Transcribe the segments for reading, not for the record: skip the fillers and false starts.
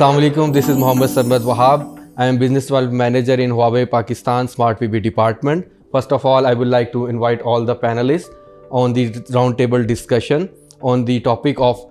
Assalamu alaikum, this is Mohammed Sarmad Wahab. I am Business Development Manager in Huawei Pakistan Smart PB Department. First of all, I would like to invite all the panelists on the roundtable discussion on the topic of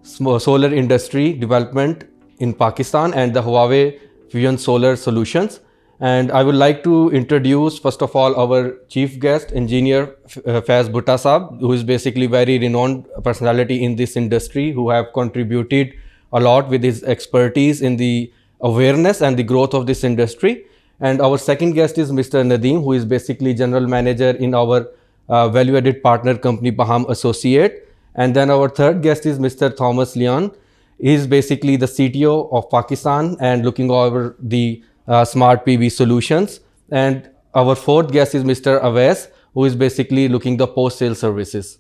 solar industry development in Pakistan and the Huawei FusionSolar solutions. And I would like to introduce first of all our chief guest, engineer Faiz Bhutta Saab, who is basically very renowned personality in this industry, who have contributed a lot with his expertise in the awareness and the growth of this industry. And our second guest is Mr. Nadeem, who is basically general manager in our value-added partner company Bahum Associate. And then our third guest is Mr. Thomas Leon. He is basically the CTO of Pakistan and looking over the smart PV solutions. And our fourth guest is Mr. Awais, who is basically looking the post-sale services.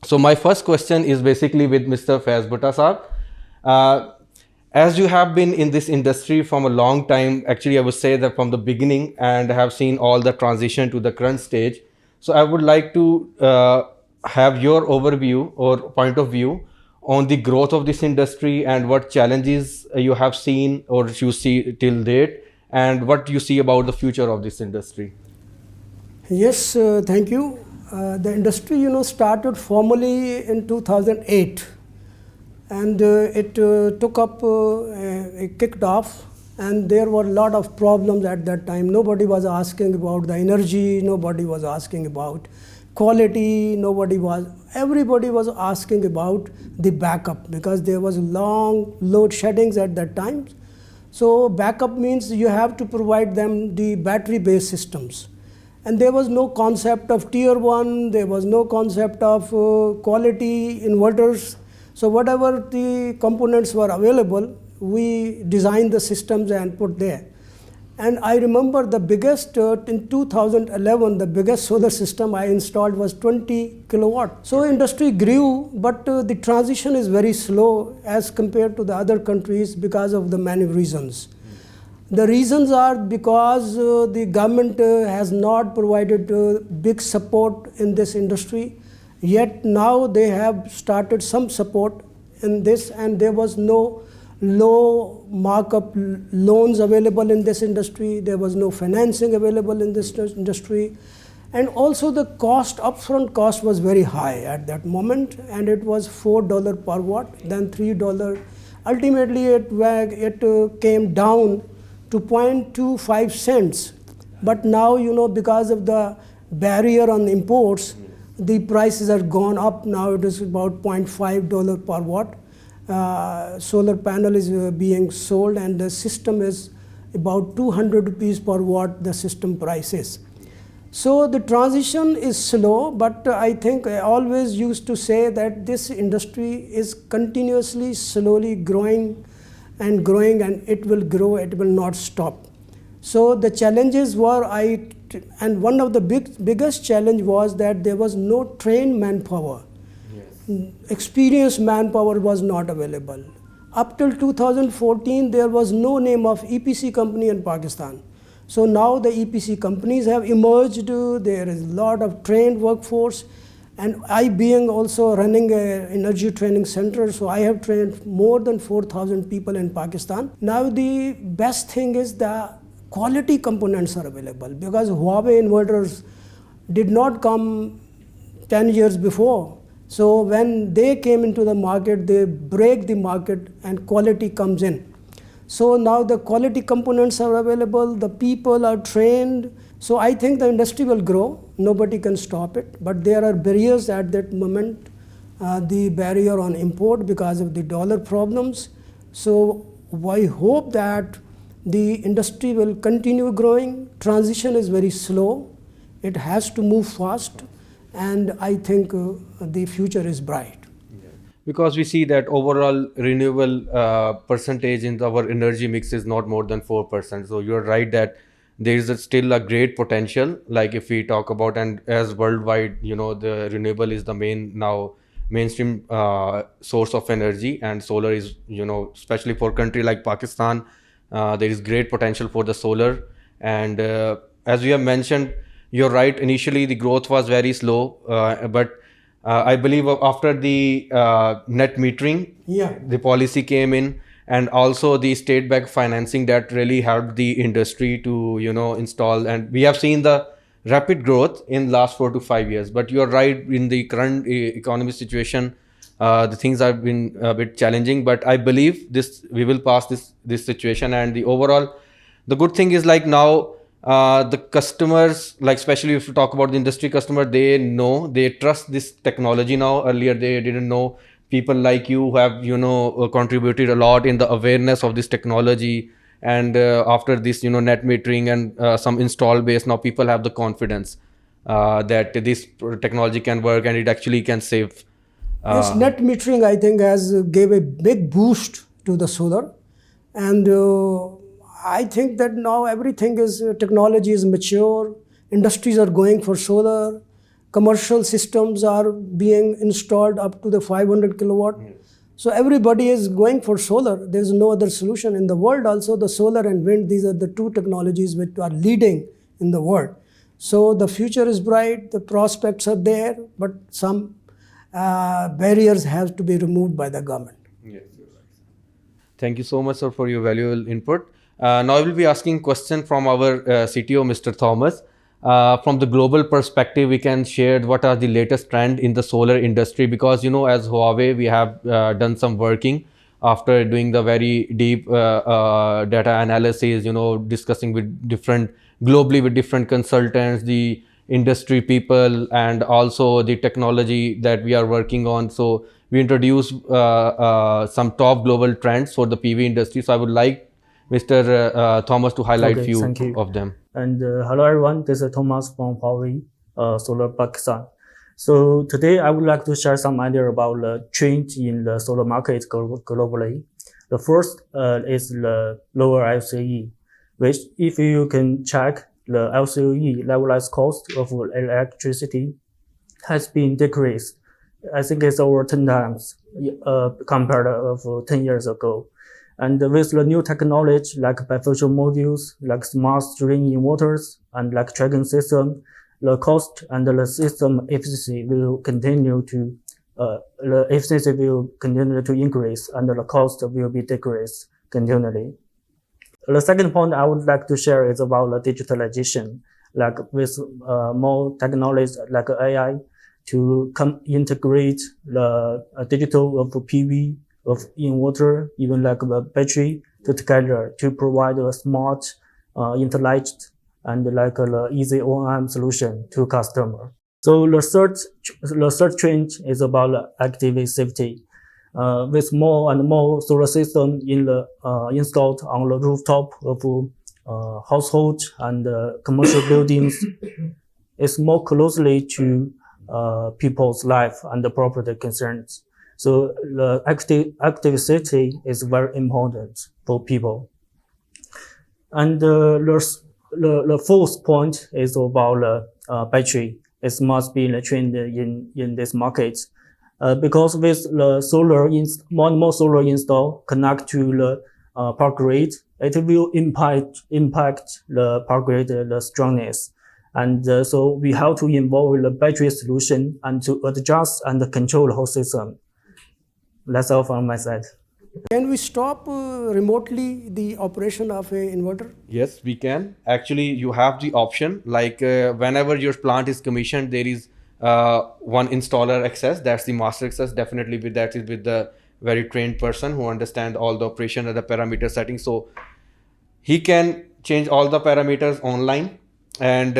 So my first question is basically with Mr. Faiz Bhutta Saab. As you have been in this industry from a long time, actually I would say that from the beginning, and have seen all the transition to the current stage. So I would like to have your overview or point of view on the growth of this industry and what challenges you have seen or you see till date, and what you see about the future of this industry. Yes, thank you. The industry, started formally in 2008. And it took up, it kicked off, and there were a lot of problems at that time. Nobody was asking about the energy, nobody was asking about quality, everybody was asking about the backup, because there was long load sheddings at that time. So backup means you have to provide them the battery-based systems. And there was no concept of tier 1, there was no concept of quality inverters. So whatever the components were available, we designed the systems and put there. And I remember the biggest, in 2011, the biggest solar system I installed was 20 kilowatt. So industry grew, but the transition is very slow as compared to the other countries because of the many reasons. The reasons are because the government has not provided big support in this industry. Yet now they have started some support in this, and there was no low markup loans available in this industry. There was no financing available in this industry. And also the cost, upfront cost was very high at that moment, and it was $4 per watt, then $3. Ultimately it came down to 0.25 cents. But now, because of the barrier on imports, the prices are gone up. Now it is about $0.5 per watt. Solar panel is being sold, and the system is about 200 rupees per watt, the system price is. So the transition is slow, but I think I always used to say that this industry is continuously, slowly growing, and it will grow, it will not stop. So the challenges were, and one of the biggest challenge was that there was no trained manpower. Yes. Experienced manpower was not available. Up till 2014, there was no name of EPC company in Pakistan. So now the EPC companies have emerged. There is a lot of trained workforce. And I being also running an energy training center, so I have trained more than 4,000 people in Pakistan. Now the best thing is the quality components are available, because Huawei inverters did not come 10 years before. So when they came into the market, they break the market and quality comes in. So now the quality components are available, the people are trained. So I think the industry will grow, nobody can stop it, but there are barriers at that moment. The barrier on import because of the dollar problems. So I hope that the industry will continue growing. Transition is very slow. It has to move fast, and I think the future is bright. Because we see that overall renewable percentage in our energy mix is not more than 4%. So you're right that there is still a great potential. Like if we talk about, and as worldwide, the renewable is the mainstream source of energy, and solar is, especially for a country like Pakistan, there is great potential for the solar. And as we have mentioned, you're right, initially the growth was very slow, but I believe after the net metering, the policy came in, and also the state bank financing that really helped the industry to install. And we have seen the rapid growth in last 4 to 5 years. But you are right, in the current economy situation, the things have been a bit challenging, but I believe we will pass this situation. And the good thing is, like, now the customers, like especially if you talk about the industry customer, they trust this technology now. Earlier they didn't know. People like you who have contributed a lot in the awareness of this technology, and after this net metering and some install base, now people have the confidence that this technology can work and it actually can save. Yes, net metering, I think, has gave a big boost to the solar, and I think that now everything is technology is mature. Industries are going for solar. Commercial systems are being installed up to the 500 kilowatt. So everybody is going for solar. There is no other solution in the world. Also, the solar and wind, these are the two technologies which are leading in the world. So the future is bright. The prospects are there, but some barriers have to be removed by the government. Yes, you're right. Thank you so much, sir, for your valuable input. Now I will be asking question from our CTO, Mr. Thomas. From the global perspective, we can share what are the latest trend in the solar industry, because as Huawei, we have done some working after doing the very deep data analysis, discussing with globally with different consultants, the industry people, and also the technology that we are working on. So we introduced some top global trends for the PV industry. So I would like Mr. Thomas to highlight few of them. And hello everyone, this is Thomas from Huawei Solar Pakistan. So today I would like to share some idea about the change in the solar market globally. The first is the lower LCE, which if you can check, the LCE levelized cost of electricity has been decreased. I think it's over 10 times compared to 10 years ago. And with the new technology like bifacial modules, like smart string inverters, and like tracking system, the cost and the system efficiency will continue to increase, and the cost will be decreased continually. The second point I would like to share is about the digitalization, like with more technologies like AI to integrate the digital of PV, of inverter, even like the battery together to provide a smart, intelligent, and like a easy O&M solution to customer. So the third trend is about active safety. With more and more solar system installed on the rooftop of household and commercial buildings, it's more closely to people's life and the property concerns. So the active safety is very important for people. And the fourth point is about the battery. It must be a trend in this market. Because with the more and more solar install connect to the power grid, it will impact the power grid, the strongness. And so we have to involve the battery solution and to adjust and control the whole system. That's all from my side. Can we stop remotely the operation of an inverter? Yes, we can. Actually, you have the option, like whenever your plant is commissioned, there is one installer access, that's the master access. Definitely that is with the very trained person who understand all the operation and the parameter settings. So he can change all the parameters online, and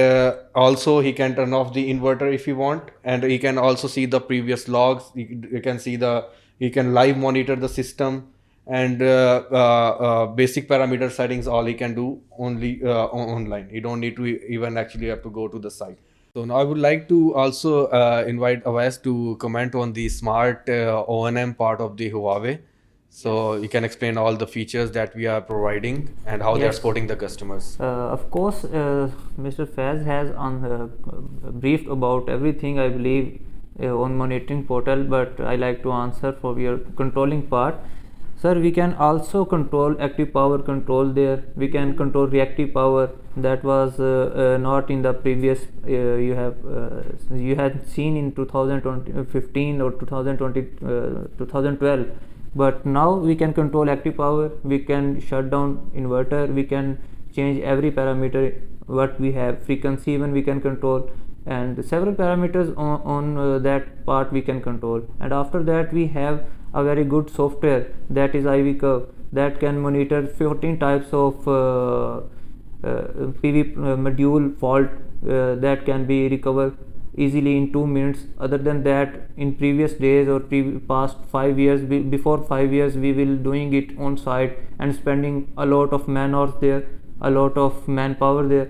also he can turn off the inverter if he want, and he can also see the previous logs. He can live monitor the system, and basic parameter settings, all he can do only online. He don't need to even actually have to go to the site. So now I would like to also invite Awais to comment on the smart O&M part of the Huawei. So you can explain all the features that we are providing and how they are supporting the customers. Of course, Mr. Faiz has briefed about everything, I believe, on monitoring portal, but I like to answer for your controlling part. Sir, we can also control active power control there. We can control reactive power. That was not in the previous. You had seen in 2015 or 2012. But now we can control active power, we can shut down inverter, we can change every parameter what we have, frequency even we can control, and several parameters on that part we can control. And after that we have a very good software, that is IV curve, that can monitor 14 types of PV module fault that can be recovered easily in 2 minutes. Other than that, in previous days or past 5 years, before 5 years, we will doing it on site and spending a lot of man hours there, a lot of manpower there.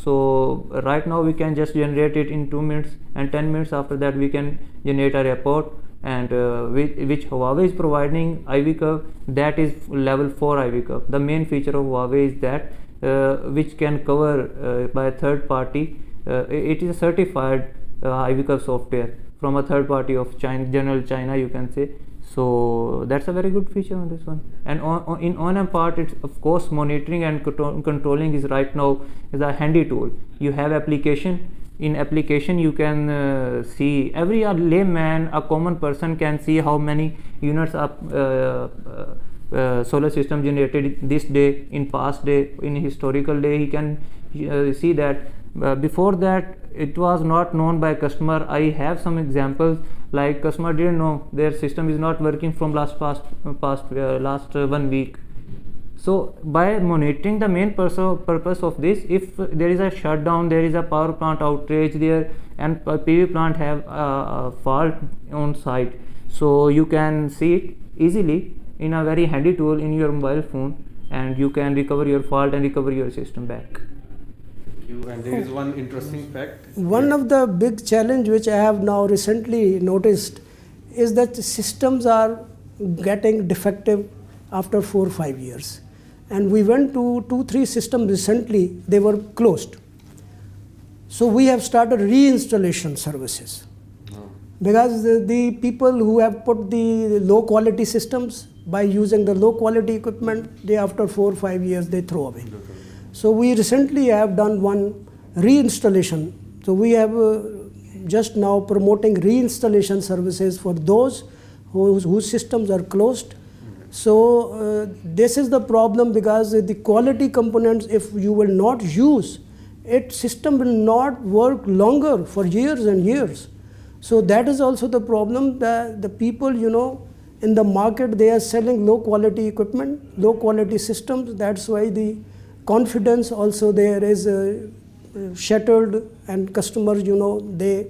So right now we can just generate it in 2 minutes, and 10 minutes after that we can generate a report, and which Huawei is providing IV curve, that is level 4 IV curve. The main feature of Huawei is that which can cover by a third party. It is a certified IV curve software from a third party of China, general China you can say. So that's a very good feature on this one. And in on-M part, it's of course monitoring and controlling is right now is a handy tool. You have application. In application you can see, every layman, a common person can see how many units of solar system generated this day, in past day, in historical day. He can see that. Before that it was not known by customer. I have some examples, like customer didn't know their system is not working from last 1 week. So by monitoring, the main purpose of this, if there is a shutdown, there is a power plant outrage there, and PV plant have a fault on site, so you can see it easily in a very handy tool in your mobile phone, and you can recover your fault and recover your system back. And there is one interesting fact. One of the big challenge which I have now recently noticed is that systems are getting defective after 4 or 5 years. And we went to 2-3 systems recently, they were closed. So we have started reinstallation services. Because the people who have put the low quality systems, by using the low quality equipment, they after 4 or 5 years they throw away. So we recently have done one reinstallation. So we have just now promoting reinstallation services for those whose systems are closed. So this is the problem, because the quality components, if you will not use it, system will not work longer for years and years. So that is also the problem, that the people, in the market, they are selling low quality equipment, low quality systems. That's why the confidence also there is shattered, and customers, they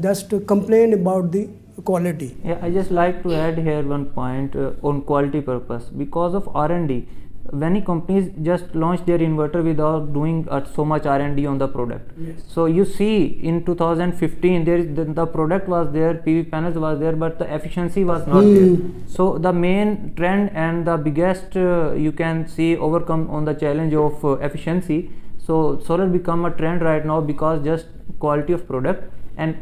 just complain about the quality. Yeah, I just like to add here one point on quality purpose. Because of R&D, many companies just launch their inverter without doing so much R&D on the product. Yes. So you see, in 2015 there is the product was there, PV panels was there, but the efficiency was not there. So the main trend and the biggest you can see overcome on the challenge of efficiency. So solar become a trend right now, because just quality of product and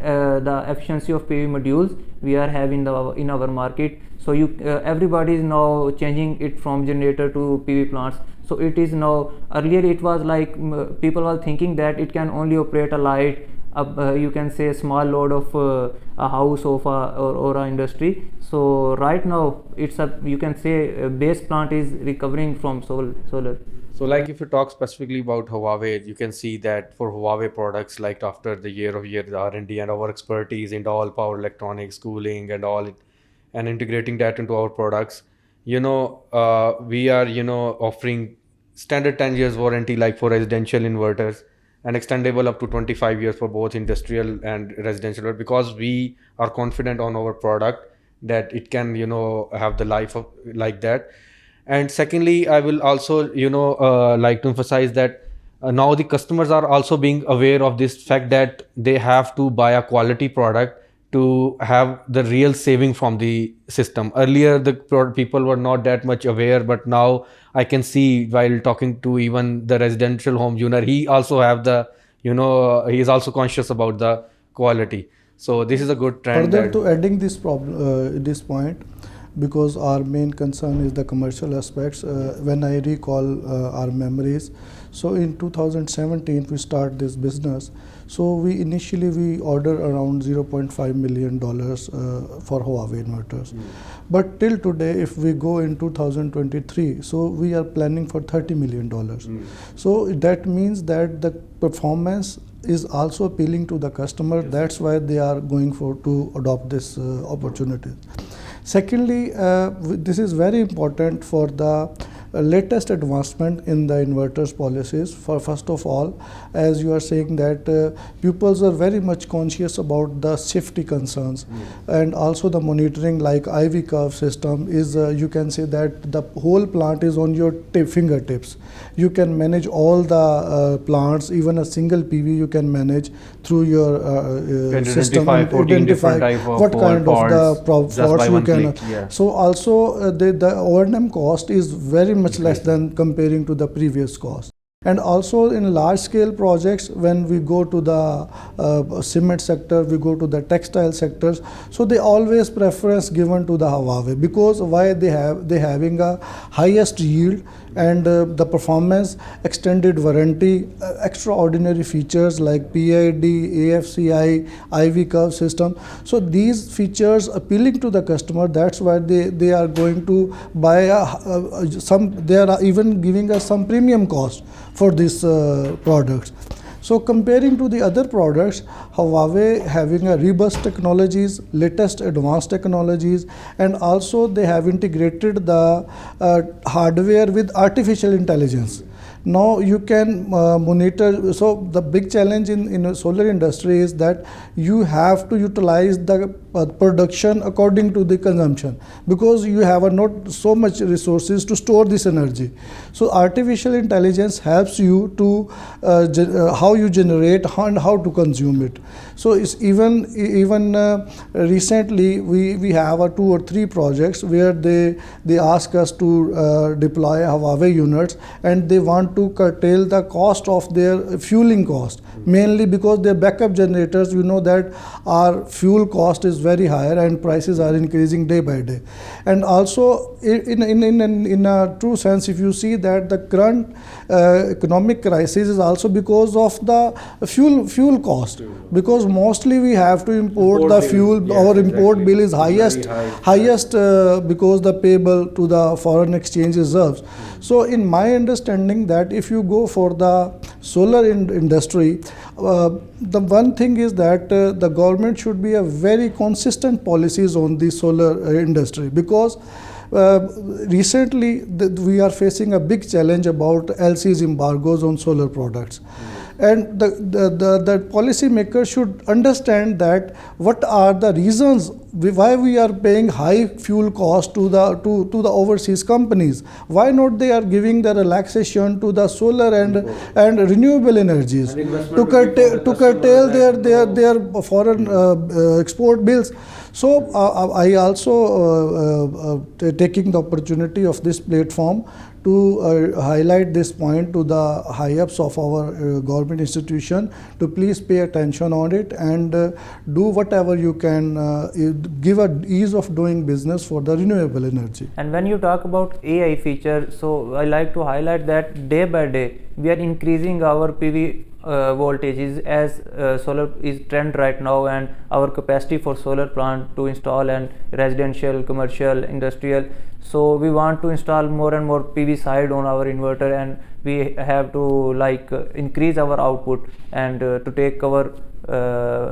the efficiency of PV modules we are having in our market. So everybody is now changing it from generator to PV plants. So it is now, earlier it was like people were thinking that it can only operate a light, you can say a small load of a house of or a industry. So right now it's you can say a base plant is recovering from solar. So like if you talk specifically about Huawei, you can see that for Huawei products, like after the year the R&D and our expertise in all power electronics, cooling and all, and integrating that into our products, we are, offering standard 10 years warranty, like for residential inverters, and extendable up to 25 years for both industrial and residential, because we are confident on our product that it can, have the life of like that. And secondly, I will also, like to emphasize that now the customers are also being aware of this fact that they have to buy a quality product to have the real saving from the system. Earlier, the people were not that much aware, but now I can see while talking to even the residential home owner, he also have the, he is also conscious about the quality. So this is a good trend. Further to adding this problem, this point, because our main concern is the commercial aspects. When I recall our memories, So in 2017 we start this business. So we initially order around $0.5 million for Huawei inverters. But till today, if we go in 2023, so we are planning for $30 million. So that means that the performance is also appealing to the customer. That's why they are going for to adopt this opportunity. Secondly, this is very important for the latest advancement in the inverters policies. For first of all, as you are saying that pupils are very much conscious about the safety concerns, and also the monitoring like IV curve system is you can say that the whole plant is on your fingertips. You can manage all the plants, even a single PV you can manage through your system. Identify what kind of the faults you can. Yeah. So also the O&M cost is very much less than comparing to the previous cost. And also in large scale projects, when we go to the cement sector, we go to the textile sectors, so they always preference given to the Huawei, because why they having a highest yield and the performance, extended warranty, extraordinary features like PID, AFCI, IV curve system. So these features appealing to the customer. That's why they are going to buy some. They are even giving us some premium cost for these products. So comparing to the other products, Huawei having a robust technologies, latest advanced technologies, and also they have integrated the hardware with artificial intelligence. Now you can monitor. So the big challenge in solar industry is that you have to utilize the production according to the consumption, because you have not so much resources to store this energy. So artificial intelligence helps you to how you generate and how to consume it. So it's even recently we have 2 or 3 projects where they ask us to deploy Huawei units, and they want to curtail the cost of their fueling cost, mainly because their backup generators, you know that our fuel cost is very higher and prices are increasing day by day. And also in a true sense, if you see that the current economic crisis is also because of the fuel cost, because mostly we have to import the fuel. Our import bill is highest because the payable to the foreign exchange reserves. So in my understanding that if you go for the solar industry, the one thing is that the government should be a very consistent policies on the solar industry, because recently we are facing a big challenge about LC's embargoes on solar products. And the policy makers should understand that what are the reasons why we are paying high fuel cost to the overseas companies. Why not they are giving the relaxation to the solar and renewable energies to curtail their foreign export bills. So I also taking the opportunity of this platform to highlight this point to the high-ups of our government institution to please pay attention on it and do whatever you can, give a ease of doing business for the renewable energy. And when you talk about AI feature, so I like to highlight that day by day we are increasing our PV voltages as solar is trend right now, and our capacity for solar plant to install and residential, commercial, industrial. So we want to install more and more PV side on our inverter, and we have to increase our output and to take cover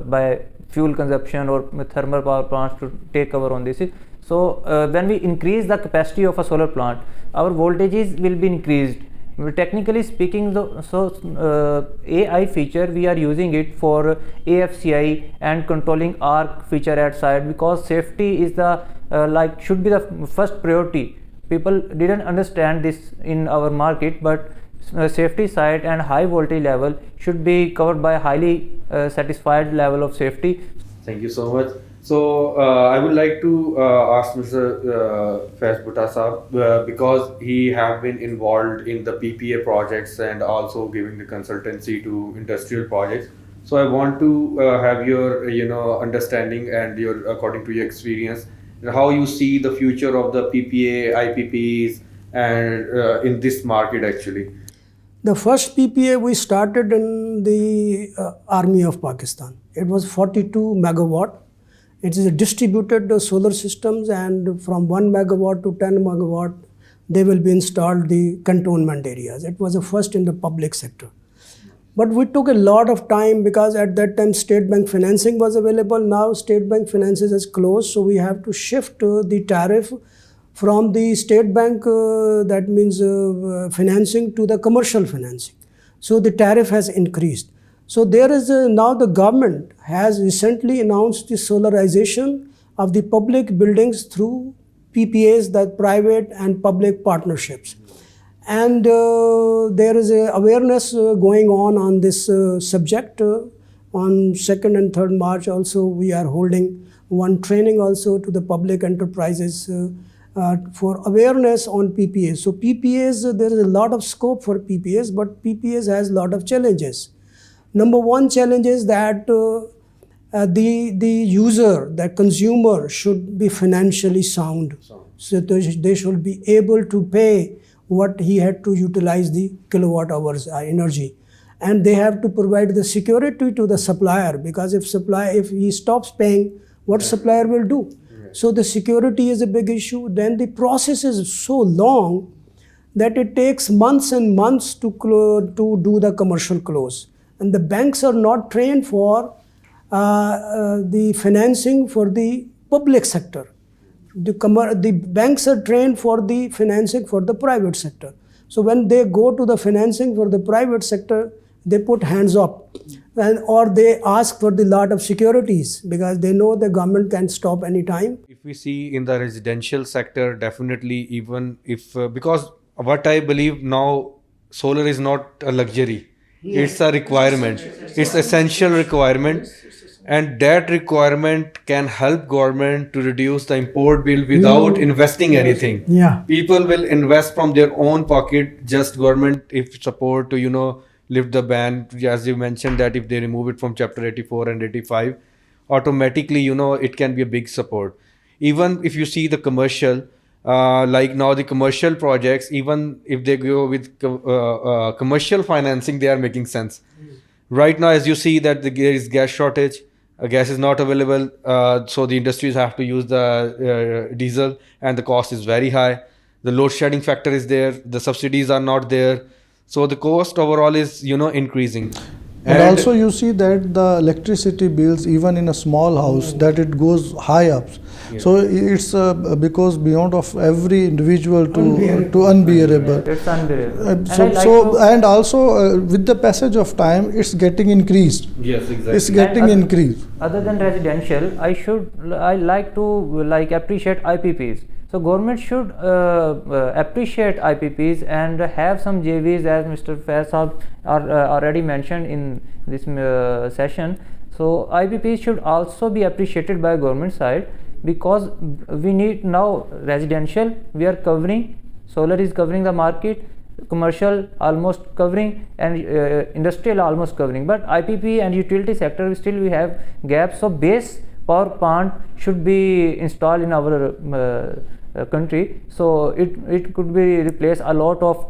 by fuel consumption or thermal power plants to take cover on this. So when we increase the capacity of a solar plant, our voltages will be increased. Technically speaking, AI feature we are using it for AFCI and controlling arc feature at side, because safety is the should be the first priority. People didn't understand this in our market, but safety side and high voltage level should be covered by highly satisfied level of safety. Thank you so much. So I would like to ask Mr. Faiz Bhutta Saab, because he have been involved in the PPA projects and also giving the consultancy to industrial projects. So I want to have your understanding and your according to your experience, how you see the future of the PPA, IPPs, and in this market actually. The first PPA we started in the Army of Pakistan. It was 42 megawatt. It is a distributed solar systems, and from 1 megawatt to 10 megawatt, they will be installed the cantonment areas. It was the first in the public sector. But we took a lot of time because at that time State Bank financing was available. Now State Bank finances is closed, so we have to shift the tariff from the State Bank, that means financing, to the commercial financing. So the tariff has increased. So there is now the government has recently announced the solarization of the public buildings through PPAs, that private and public partnerships. And there is a awareness going on this subject. On 2nd and 3rd March also we are holding one training also to the public enterprises for awareness on PPAs. So PPAs, there is a lot of scope for PPAs, but PPAs has a lot of challenges. Number one challenge is that the user, the consumer should be financially sound. So they should be able to pay what he had to utilize the kilowatt hours energy. And they have to provide the security to the supplier, because if he stops paying, what supplier will do? So the security is a big issue. Then the process is so long that it takes months and months to do the commercial close. And the banks are not trained for the financing for the public sector. The banks are trained for the financing for the private sector. So when they go to the financing for the private sector, they put hands up, or they ask for the lot of securities because they know the government can stop anytime. If we see in the residential sector, definitely, even if because what I believe now, solar is not a luxury. It's a requirement. It's essential requirement. And that requirement can help government to reduce the import bill without investing anything. Yeah. People will invest from their own pocket, just government if support to, lift the ban. As you mentioned that if they remove it from chapter 84 and 85, automatically, it can be a big support. Even if you see the commercial, like now the commercial projects, even if they go with commercial financing, they are making sense. Right now, as you see that there is gas shortage, gas is not available, so the industries have to use the diesel, and the cost is very high. The load shedding factor is there, the subsidies are not there, so the cost overall is increasing. And also you see that the electricity bills, even in a small house, that it goes high up. Yeah. So it's because beyond of every individual to unbearable. It's unbearable. And also with the passage of time, it's getting increased. Yes, exactly. It's getting increased. Other than residential, I like to appreciate IPPs. So government should appreciate IPPs and have some JVs, as Mr. Faiz already mentioned in this session. So IPPs should also be appreciated by government side, because we need now residential, we are covering, solar is covering the market, commercial almost covering, and industrial almost covering. But IPP and utility sector, still we have gaps. So base power plant should be installed in our country, so it could be replace a lot of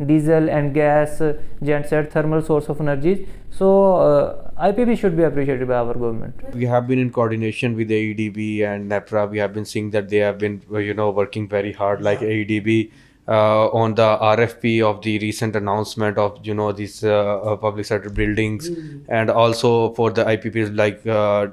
diesel and gas, genset, thermal source of energies. So IPP should be appreciated by our government. We have been in coordination with AEDB and NEPRA. We have been seeing that they have been working very hard, like AEDB on the RFP of the recent announcement of these public sector buildings, and also for the IPPs like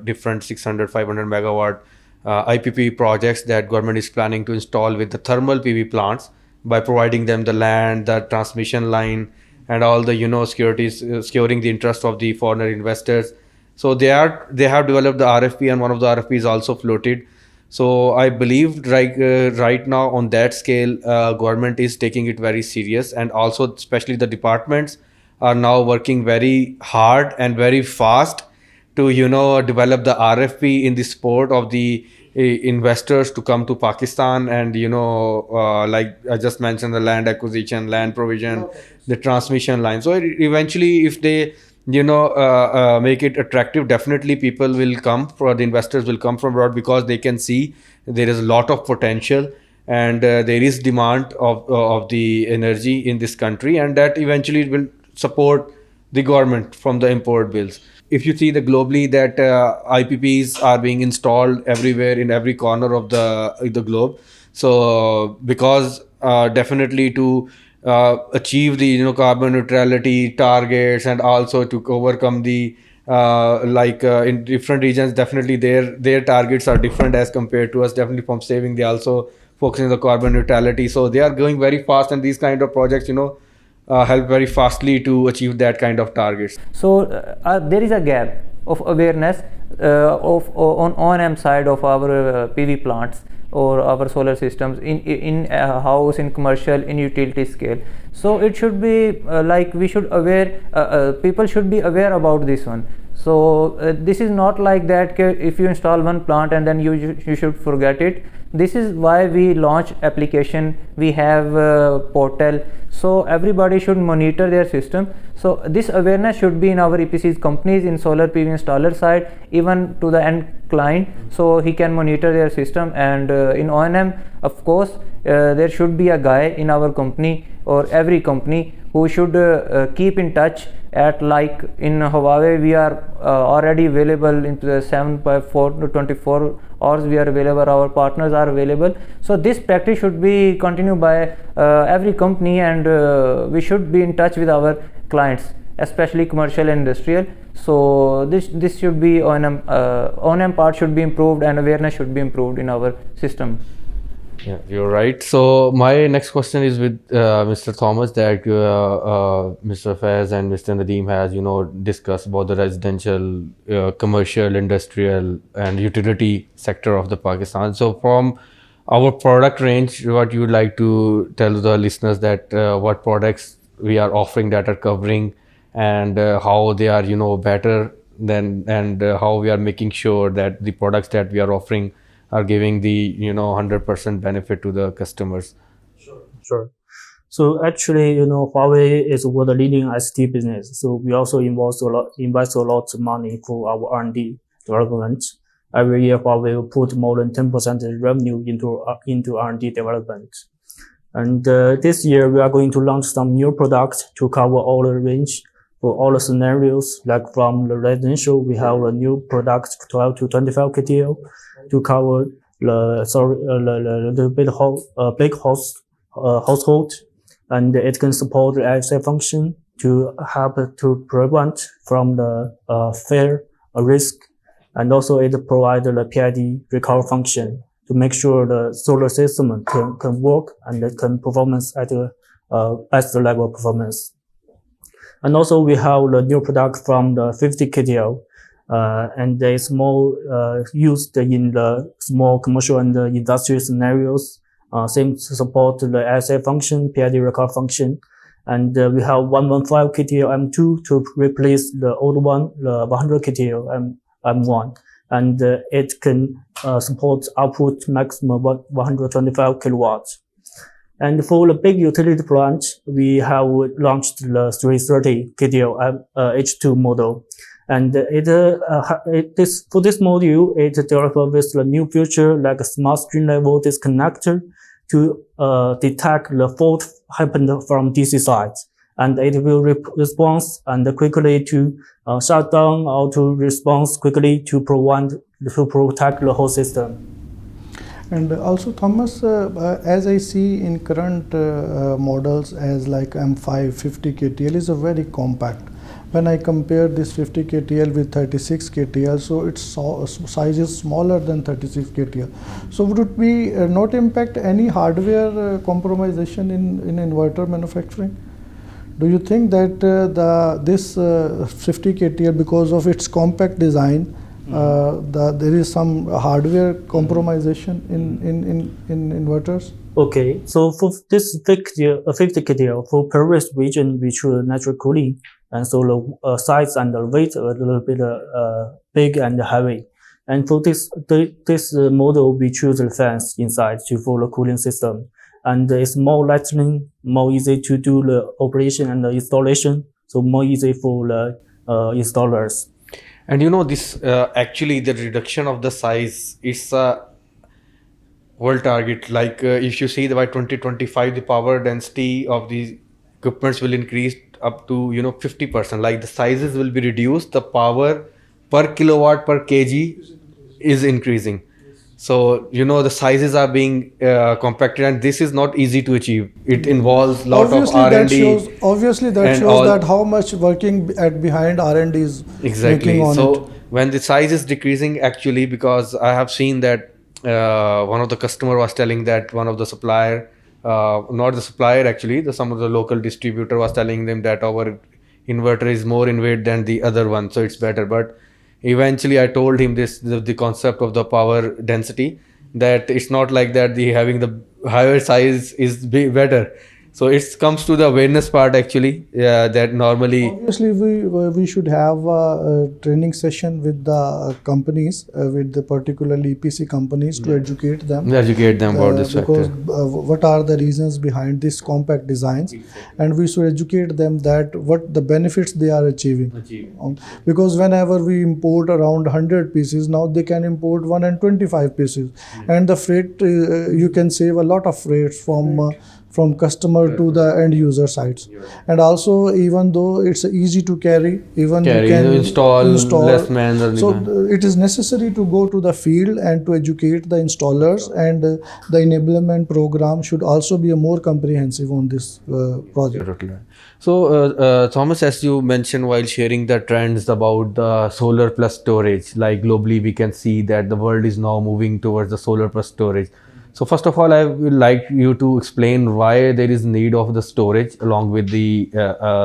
different 600 500 megawatt IPP projects that government is planning to install with the thermal PV plants, by providing them the land, the transmission line, and all the securities, securing the interest of the foreign investors. So they have developed the RFP, and one of the RFPs also floated. So I believe right now on that scale, government is taking it very serious, and also especially the departments are now working very hard and very fast to develop the RFP in the support of the investors to come to Pakistan, and like I just mentioned, the land acquisition, land provision, the transmission line. So eventually, if they make it attractive, definitely people will come, the investors will come from abroad, because they can see there is a lot of potential, and there is demand of the energy in this country, and that eventually will support the government from the import bills. If you see the globally that IPPs are being installed everywhere in every corner of the globe. So because definitely to achieve the carbon neutrality targets, and also to overcome the in different regions, definitely their targets are different as compared to us. Definitely from saving, they also focusing on the carbon neutrality, so they are going very fast, and these kind of projects help very fastly to achieve that kind of targets. So there is a gap of awareness on O&M side of our PV plants or our solar systems in house, in commercial, in utility scale. So it should be we should aware, people should be aware about this one. So this is not like that if you install one plant and then you should forget it. This is why we launch application, we have portal, so everybody should monitor their system. So this awareness should be in our EPCs companies, in solar PV installer side, even to the end client, so he can monitor their system. And in O&M, of course, there should be a guy in our company or every company who should keep in touch. At like in Huawei, we are already available in the 7/4 to 24 hours. We are available. Our partners are available. So this practice should be continued by every company, and we should be in touch with our clients, especially commercial and industrial. So this should be O&M part should be improved, and awareness should be improved in our system. Yeah, you're right. So my next question is with Mr. Thomas, that Mr. Faiz and Mr. Nadeem has discussed about the residential, commercial, industrial, and utility sector of the Pakistan. So from our product range, what you would like to tell the listeners, that what products we are offering that are covering, and how they are better than, and how we are making sure that the products that we are offering are giving the 100% benefit to the customers. Sure. So actually, Huawei is one of the leading ICT business. So we also invest a lot of money for our R&D development. Every year, Huawei will put more than 10% of revenue into R&D development. And this year, we are going to launch some new products to cover all the range for all the scenarios. Like from the residential, we have a new product 12 to 25 kTL to cover the big household, and it can support the ISA function to help to prevent from the fair risk, and also it provides the PID recovery function to make sure the solar system can work and it can performance at the best level performance. And also we have the new product from the 50 kTL. And they is more used in the small commercial and industrial scenarios. Same to support the ISA function, PID recovery function. And we have 115 kTL M2 to replace the old one, the 100 kTL M1. And it can support output maximum 125 kilowatts. And for the big utility plant, we have launched the 330 kTL H2 model. And for this module, it developed with the new feature like a smart string level disconnector to detect the fault happened from DC side, and it will respond and quickly to shut down or to respond quickly to protect the whole system. And also, Thomas, as I see in current models as like M5 50 kTL is a very compact. When I compare this 50 kTL with 36 kTL, so its size is smaller than 36 kTL. So would it be not impact any hardware compromisation in inverter manufacturing? Do you think that this 50 kTL, because of its compact design, there is some hardware compromisation in inverters? Okay, so for this 50 kTL, for previous region, we choose natural cooling, and so the size and the weight are a little bit big and heavy. And for this model, we choose the fans inside for the cooling system, and it's more lightning, more easy to do the operation and the installation, so more easy for the installers. And this actually the reduction of the size, it's world target. Like if you see by 2025, the power density of these equipments will increase up to 50%. Like the sizes will be reduced, the power per kilowatt per kg is increasing. So the sizes are being compacted, and this is not easy to achieve. It involves lot of R&D. Obviously that and shows all. that how much working at behind R&D is Exactly. making on So it. when the size is decreasing, actually, because I have seen that one of the customer was telling that one of the supplier, not the supplier actually, some of the local distributor was telling them that our inverter is more in weight than the other one, so it's better. But eventually, I told him the concept of the power density, that it's not like that. The having the higher size is better. So it comes to the awareness part actually. That normally. Obviously, we should have a training session with the companies, with the particularly EPC companies, to educate them. Educate them about this because factor. what are the reasons behind these compact designs, and we should educate them that what the benefits they are achieving. Because whenever we import around 100 pieces, now they can import 125 pieces, and the freight you can save a lot of freight from customer to the end user sites. And also, even though it's easy to carry, even you can install less man. So it is necessary to go to the field and to educate the installers, and the enablement program should also be a more comprehensive on this project. So Thomas, as you mentioned while sharing the trends about the solar plus storage, like globally we can see that the world is now moving towards the solar plus storage. So first of all, I would like you to explain why there is need of the storage along with the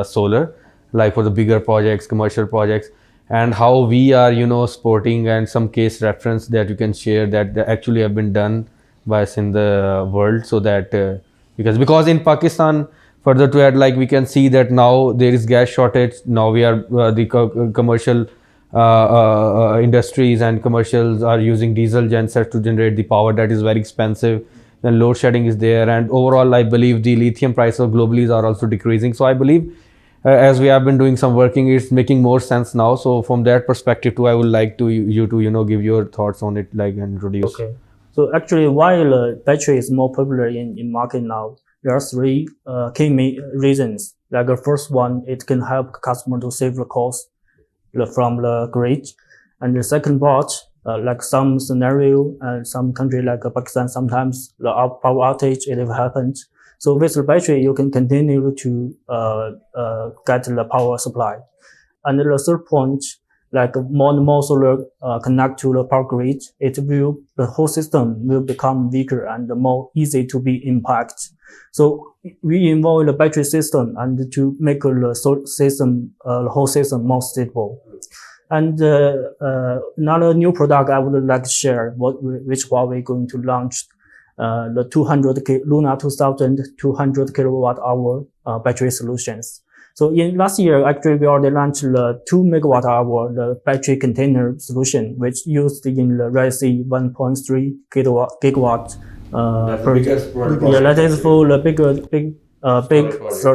solar, like for the bigger projects, commercial projects, and how we are, supporting, and some case reference that you can share that actually have been done by us in the world. So that because in Pakistan, further to add, like we can see that now there is gas shortage. Now we are the commercial industries and commercials are using diesel gensets to generate the power that is very expensive. Then load shedding is there, and overall I believe the lithium prices globally are also decreasing. So I believe as we have been doing some working, it's making more sense now. So from that perspective too, I would like to you to give your thoughts on it, like, and introduce. Okay. So actually, while battery is more popular in market now, there are three key reasons. Like the first one, it can help customer to save the cost from the grid. And the second part, like some scenario and some country like Pakistan, sometimes the power outage it happens. So with the battery, you can continue to get the power supply. And the third point, like more and more solar connect to the power grid, the whole system will become weaker and more easy to be impacted. So we involve the battery system and to make the whole system more stable. And another new product I would like to share, which Huawei going to launch, the Luna 2000 200 kilowatt hour battery solutions. So in last year, actually, we already launched the 2 megawatt hour the battery container solution, which used in the RESI 1.3 gigawatt. That is for the big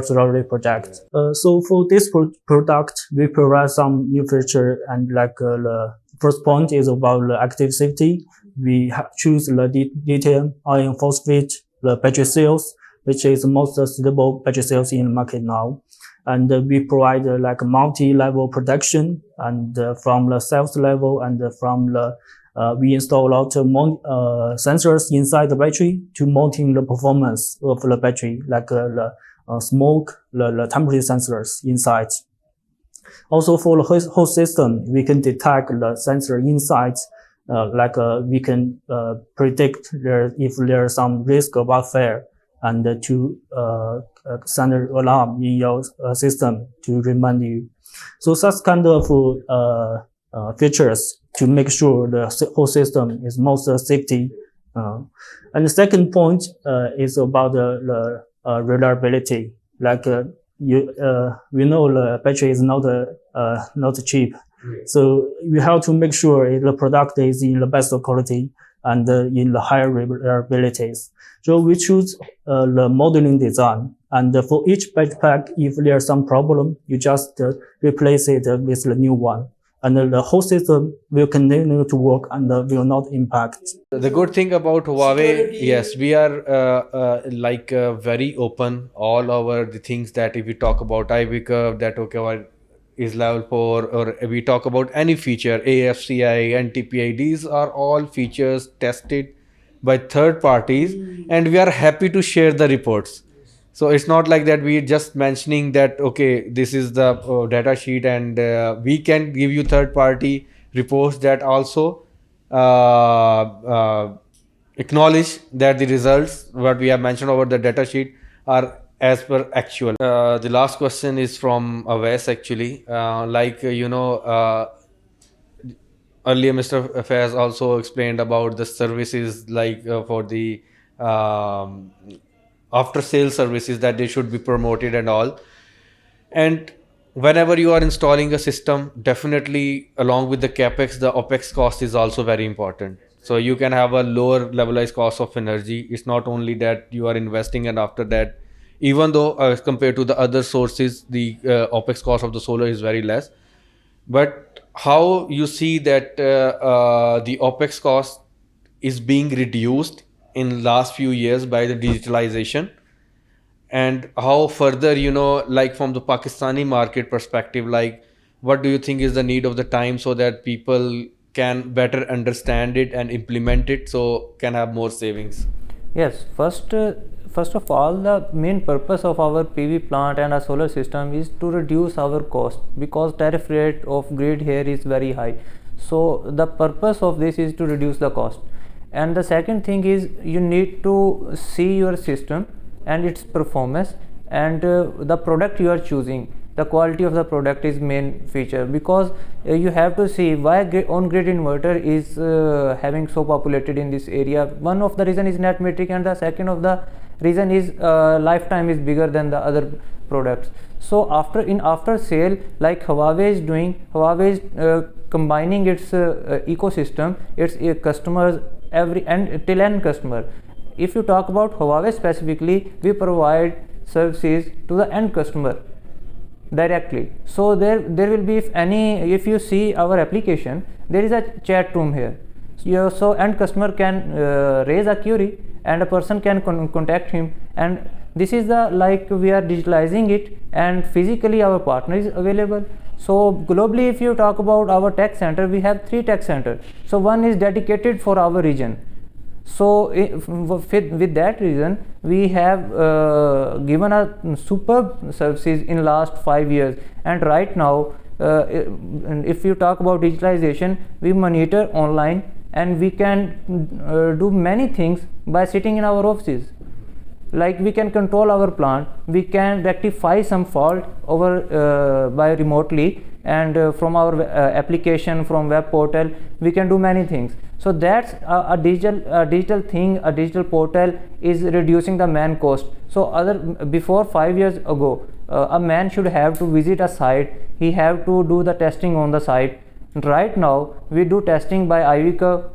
solar project. So for this product, we provide some new feature, and like the first point is about the active safety. We choose the lithium iron phosphate, the battery cells, which is the most suitable battery cells in the market now. And we provide like multi-level protection, and from the cells level, and from the we install a lot of sensors inside the battery to monitor the performance of the battery, like the smoke, the temperature sensors inside. Also for the whole system, we can detect the sensor inside, we can predict if there is some risk of wildfire, and to send an alarm in your system to remind you. So such kind of features to make sure the whole system is most safety. And the second point is about the reliability. Like we know the battery is not cheap, so we have to make sure the product is in the best quality and in the higher reliabilities. So we choose the modeling design, and for each battery pack, if there's some problem, you just replace it with the new one. and the whole system will continue to work and will not impact. The good thing about Huawei, yes, we are very open. All our the things that if we talk about IV curve, that okay, what is level 4, or we talk about any feature, AFCI, NTPI, these are all features tested by third parties, and we are happy to share the reports. So it's not like that we're just mentioning that okay, this is the data sheet, and we can give you third party reports that also acknowledge that the results what we have mentioned over the data sheet are as per actual. The last question is from Awais actually. Earlier Mr. Faiz also explained about the services for the um, after sales services that they should be promoted and all. And whenever you are installing a system, definitely along with the capex, the opex cost is also very important. So you can have a lower levelized cost of energy. It's not only that you are investing, and after that, even though as compared to the other sources, the opex cost of the solar is very less. But how you see that the opex cost is being reduced in last few years by the digitalization, and how further, like from the Pakistani market perspective, like what do you think is the need of the time so that people can better understand it and implement it, so can have more savings? Yes, first of all, the main purpose of our PV plant and a solar system is to reduce our cost, because tariff rate of grid here is very high. So the purpose of this is to reduce the cost. And the second thing is you need to see your system and its performance, and the product you are choosing. The quality of the product is main feature, because you have to see why on-grid inverter is having so populated in this area. One of the reason is net metering, and the second of the reason is lifetime is bigger than the other products. So after sale, like Huawei is doing, Huawei is combining its ecosystem, its customers, every and till end customer. If you talk about Huawei specifically, we provide services to the end customer directly. So there will be, if you see our application, there is a chat room here. So end customer can raise a query, and a person can contact him, and this is the we are digitalizing it, and physically our partner is available. So globally, if you talk about our tech center, we have 3 tech centers. So one is dedicated for our region. So with that reason, we have given a superb services in last 5 years. And right now, if you talk about digitalization, we monitor online, and we can do many things by sitting in our offices. Like we can control our plant, we can rectify some fault over by remotely, and from our application, from web portal, we can do many things. So that's a digital thing. A digital portal is reducing the man cost. So before 5 years ago, a man should have to visit a site, he have to do the testing on the site. Right now we do testing by IV curve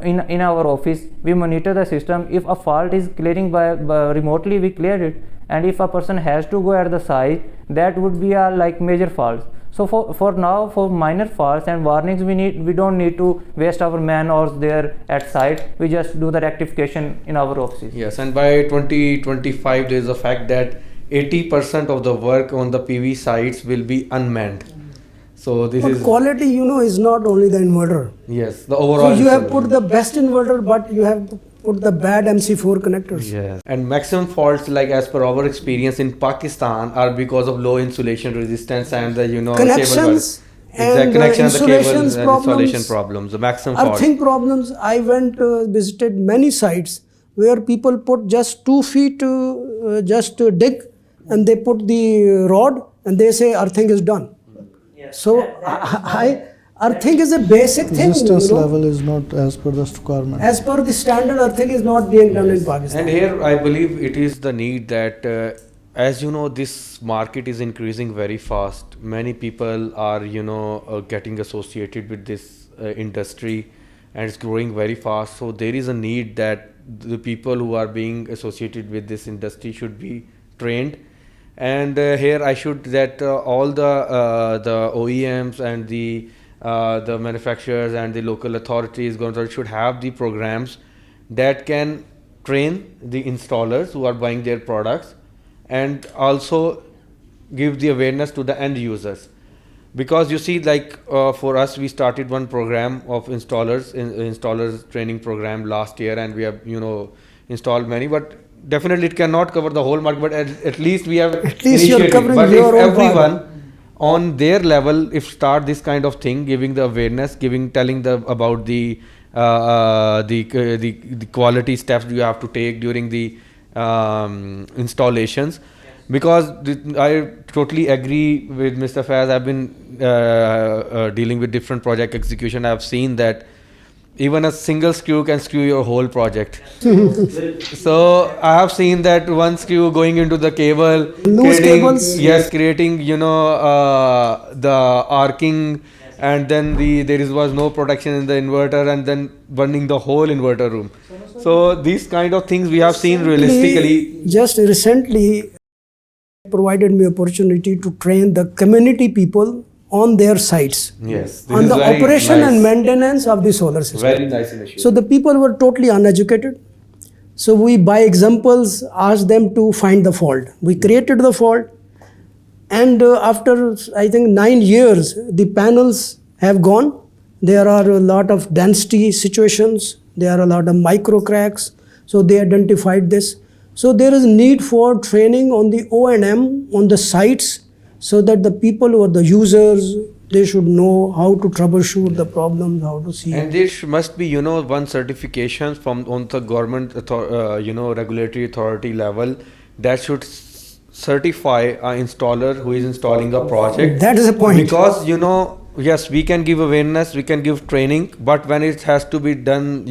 in our office. We monitor the system. If a fault is clearing by remotely, we clear it, and if a person has to go at the site, that would be a major faults. So for now, for minor faults and warnings, we don't need to waste our man hours there at site. We just do the rectification in our offices. Yes, and by 2025 there is a fact that 80% of the work on the PV sites will be unmanned. So this But is quality, is not only the inverter. yes, the overall. So you have put the best inverter, but you have put the bad MC4 connectors. Yes, and maximum faults, like as per our experience in Pakistan, are because of low insulation resistance and the Connections and connections, the cables, insulations and problems, installation problems, the maximum faults. earthing problems. I went visited many sites where people put just 2 feet, dig, and they put the rod, and they say earthing is done. So earthing is a basic thing. Resistance level is not as per the requirement. As per the standard, earthing is not being done in Pakistan. And here I believe it is the need that as you know, this market is increasing very fast. Many people are getting associated with this industry, and it's growing very fast. So there is a need that the people who are being associated with this industry should be trained, And here I should that all the OEMs and the manufacturers and the local authorities, government should have the programs that can train the installers who are buying their products, and also give the awareness to the end users. Because you see, like for us, we started one program of installers training program last year, and we have installed many, but definitely it cannot cover the whole market, but at least we have At least you're initiated. covering But your if own everyone part. on their level, if start this kind of thing, giving the awareness, telling about the quality steps you have to take during the installations. Because I totally agree with Mr. Faz. I've been dealing with different project execution. I've seen that even a single screw can screw your whole project. So I have seen that one screw going into the cable, Loose cables. yes, creating the arcing, and then was no protection in the inverter, and then burning the whole inverter room. So these kind of things we have seen realistically. Just recently provided me opportunity to train the community people on their sites Yes, this on is the very operation nice. and maintenance of the solar system. Very nice initiative. So the people were totally uneducated. So we, by examples, asked them to find the fault. We created the fault, and after I think 9 years, the panels have gone. There are a lot of density situations. There are a lot of micro cracks. So they identified this. So there is need for training on the O&M on the sites, so that the people who are the users, they should know how to troubleshoot the problems, how to see. And there must be, one certification from on the government, regulatory authority level that should certify an installer who is installing a project. That is the point. Because, yes, we can give awareness, we can give training, but when it has to be done,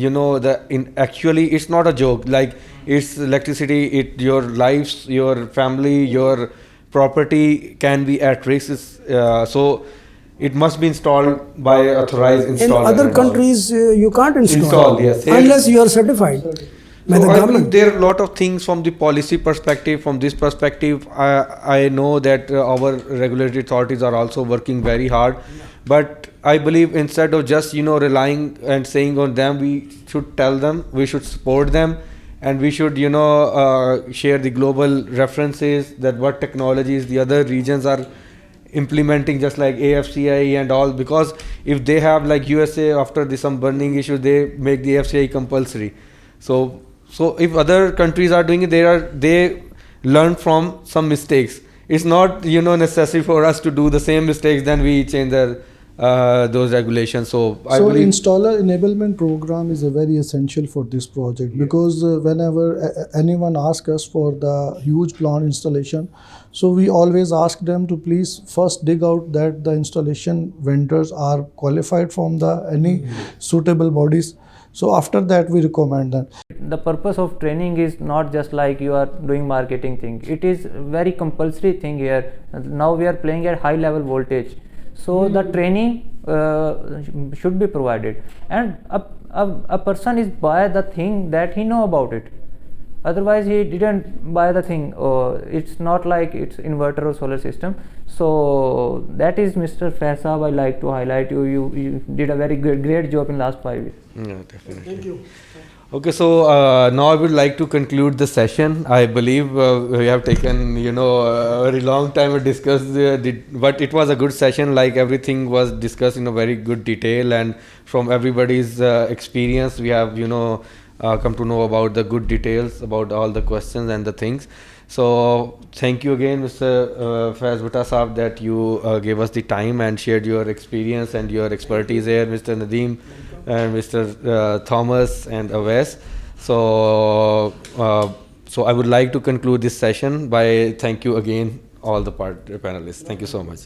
actually it's not a joke. Like it's electricity, your lives, your family, your property can be at risk. So it must be installed by authorized installer. In other countries, you can't install, yes. unless you are certified by the So I believe government. there are a lot of things from the policy perspective. From this perspective, I know that our regulatory authorities are also working very hard. But I believe instead of just relying and saying on them, we should tell them, we should support them, and we should share the global references, that what technologies the other regions are implementing, just like AFCI and all. Because if they have, like USA, after some burning issue, they make the AFCI compulsory. So if other countries are doing it, they learn from some mistakes. It's not necessary for us to do the same mistakes, then we change those regulations. So I believe installer enablement program is a very essential for this project, because whenever anyone asks us for the huge plant installation, so we always ask them to please first dig out that the installation vendors are qualified from any suitable bodies. So after that we recommend that. The purpose of training is not just like you are doing marketing thing. It is very compulsory thing here. Now we are playing at high level voltage. So the training should be provided, and a person is buy the thing that he know about it. Otherwise he didn't buy the thing. It's not like it's inverter or solar system. So that is Mr. Faisab. I like to highlight you did a very great job in last 5 years. yeah, definitely. Thank you. Okay, so now I would like to conclude the session. I believe we have taken a very long time to discuss, but it was a good session. Like everything was discussed in a very good detail, and from everybody's experience, we have come to know about the good details about all the questions and the things. So thank you again, Mr. Faiz Bhutta Saab, that you gave us the time and shared your experience and your expertise here, Mr. Nadeem and Mr. Thomas and Awais. So I would like to conclude this session by thank you again all the panelists. Thank you so much.